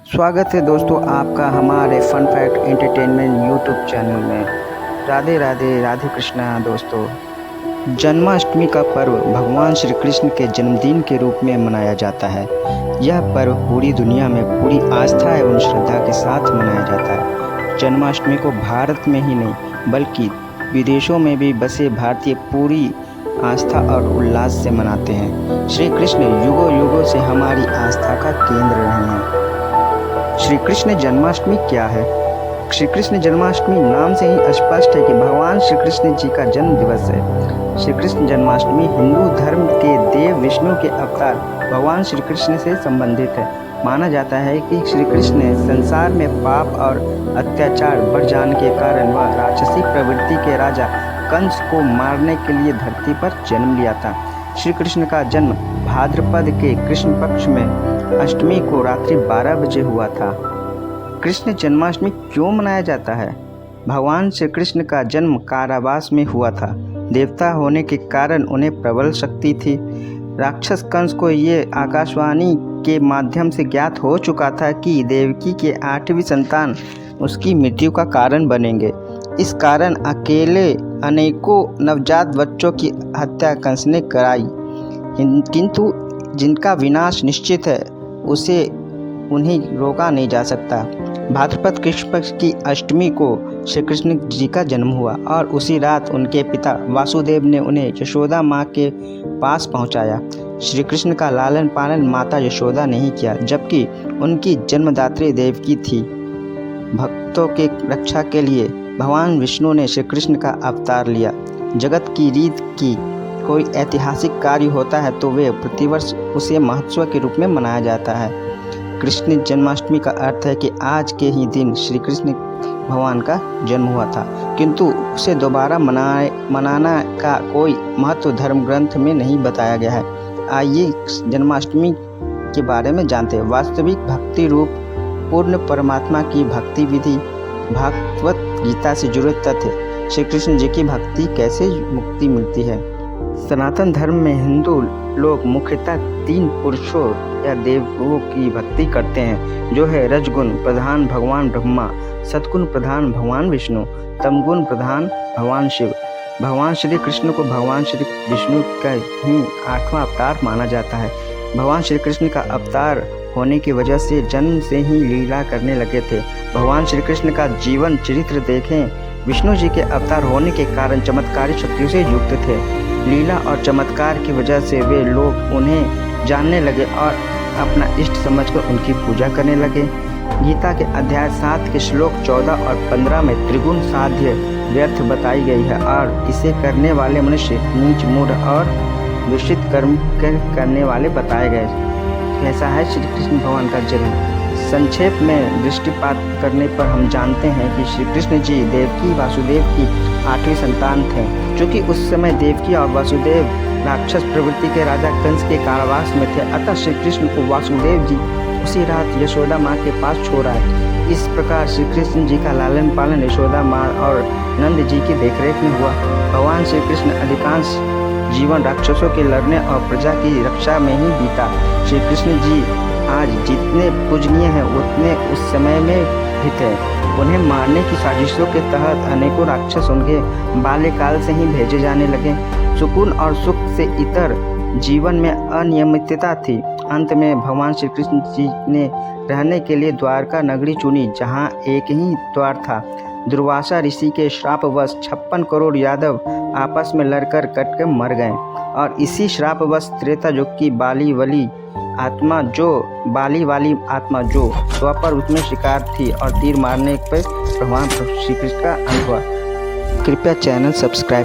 स्वागत है दोस्तों आपका हमारे fun fact entertainment YouTube channel में। राधे राधे, राधे कृष्णा। दोस्तों, जन्माष्टमी का पर्व भगवान श्री कृष्ण के जन्मदिन के रूप में मनाया जाता है। यह पर्व पूरी दुनिया में पूरी आस्था एवं श्रद्धा के साथ मनाया जाता है। जन्माष्टमी को भारत में ही नहीं बल्कि विदेशों में भी बसे भारतीय पूरी आस्था और उल्लास से मनाते हैं। श्री कृष्ण युगों युगों से हमारी आस्था का केंद्र रहे हैं। श्री कृष्ण जन्माष्टमी क्या है? श्री कृष्ण जन्माष्टमी नाम से ही स्पष्ट है कि भगवान श्री कृष्ण जी का जन्म दिवस है। श्री कृष्ण जन्माष्टमी हिंदू धर्म के देव विष्णु के अवतार भगवान श्री कृष्ण से संबंधित है। माना जाता है कि श्री कृष्ण ने संसार में पाप और अत्याचार बढ़ जाने के कारण वह राक्षसी प्रवृत्ति के राजा कंस को मारने के लिए धरती पर जन्म लिया था। श्री कृष्ण का जन्म भाद्रपद के कृष्ण पक्ष में अष्टमी को रात्रि 12 बजे हुआ था। कृष्ण जन्माष्टमी क्यों मनाया जाता है? भगवान श्री कृष्ण का जन्म कारावास में हुआ था। देवता होने के कारण उन्हें प्रबल शक्ति थी। राक्षस कंस को ये आकाशवाणी के माध्यम से ज्ञात हो चुका था कि देवकी के 8वीं संतान उसकी मृत्यु का कारण बनेंगे। इस कारण अकेले अनेकों नवजात बच्चों की हत्या कंस ने कराई, किंतु जिनका विनाश निश्चित है उसे उन्हें रोका नहीं जा सकता। भाद्रपद कृष्ण पक्ष की अष्टमी को श्री कृष्ण जी का जन्म हुआ और उसी रात उनके पिता वासुदेव ने उन्हें यशोदा माँ के पास पहुँचाया। श्री कृष्ण का लालन पालन माता यशोदा ने ही किया, जबकि उनकी जन्मदात्री देवकी थी। भक्तों के रक्षा के लिए भगवान विष्णु ने श्री कृष्ण का अवतार लिया। जगत की रीत की कोई ऐतिहासिक कार्य होता है तो वे प्रतिवर्ष उसे महोत्सव के रूप में मनाया जाता है। कृष्ण जन्माष्टमी का अर्थ है कि आज के ही दिन श्री कृष्ण भगवान का जन्म हुआ था, किंतु उसे दोबारा मनाना का कोई महत्व धर्म ग्रंथ में नहीं बताया गया है। आइए जन्माष्टमी के बारे में जानते हैं। वास्तविक भक्ति रूप पूर्ण परमात्मा की भक्ति विधि भागवत गीता से जुड़े तथ्य। श्री कृष्ण जी की भक्ति कैसे मुक्ति मिलती है? सनातन धर्म में हिंदू लोग मुख्यतः 3 पुरुषों या देवों की भक्ति करते हैं, जो है रजगुण प्रधान भगवान ब्रह्मा, सतगुण प्रधान भगवान विष्णु, तमगुण प्रधान भगवान शिव। भगवान श्री कृष्ण को भगवान श्री विष्णु का ही 8वां अवतार माना जाता है। भगवान श्री कृष्ण का अवतार होने की वजह से जन्म से ही लीला करने लगे थे। भगवान श्री कृष्ण का जीवन चरित्र देखें। विष्णु जी के अवतार होने के कारण चमत्कारी शक्तियों से युक्त थे। लीला और चमत्कार की वजह से वे लोग उन्हें जानने लगे और अपना इष्ट समझकर उनकी पूजा करने लगे। गीता के अध्याय 7 के श्लोक 14 और 15 में त्रिगुण साध्य व्यर्थ बताई गई है और इसे करने वाले मनुष्य नीच मूढ़ और दूषित कर्म करने वाले बताए गए। कैसा है श्री कृष्ण भगवान का जन्म? संक्षेप में दृष्टिपात करने पर हम जानते हैं कि श्री कृष्ण जी देवकी वासुदेव की 8वीं संतान थे। चूँकि उस समय देवकी और वासुदेव राक्षस प्रवृत्ति के राजा कंस के कारावास में थे, अतः श्री कृष्ण को वासुदेव जी उसी रात यशोदा माँ के पास छोड़ आए। इस प्रकार श्री कृष्ण जी का लालन पालन यशोदा माँ और नंद जी की देखरेख में हुआ। भगवान श्री कृष्ण अधिकांश जीवन राक्षसों के लड़ने और प्रजा की रक्षा में ही बीता। श्री कृष्ण जी आज जितने पूजनीय हैं उतने उस समय में भी थे। उन्हें मारने की साजिशों के तहत अनेकों राक्षस उनके बाल्यकाल से ही भेजे जाने लगे। सुकून और सुख से इतर जीवन में अनियमितता थी। अंत में भगवान श्री कृष्ण जी ने रहने के लिए द्वारका नगरी चुनी, जहाँ एक ही द्वार था। दुर्वासा ऋषि के श्रापवश 56 करोड़ यादव आपस में लड़कर कटकर मर गए और इसी श्रापवश त्रेता युग की बाली वाली आत्मा जो द्वापर उसमें शिकार थी और तीर मारने पर भगवान श्री कृष्ण का अंत हुआ। कृपया चैनल सब्सक्राइब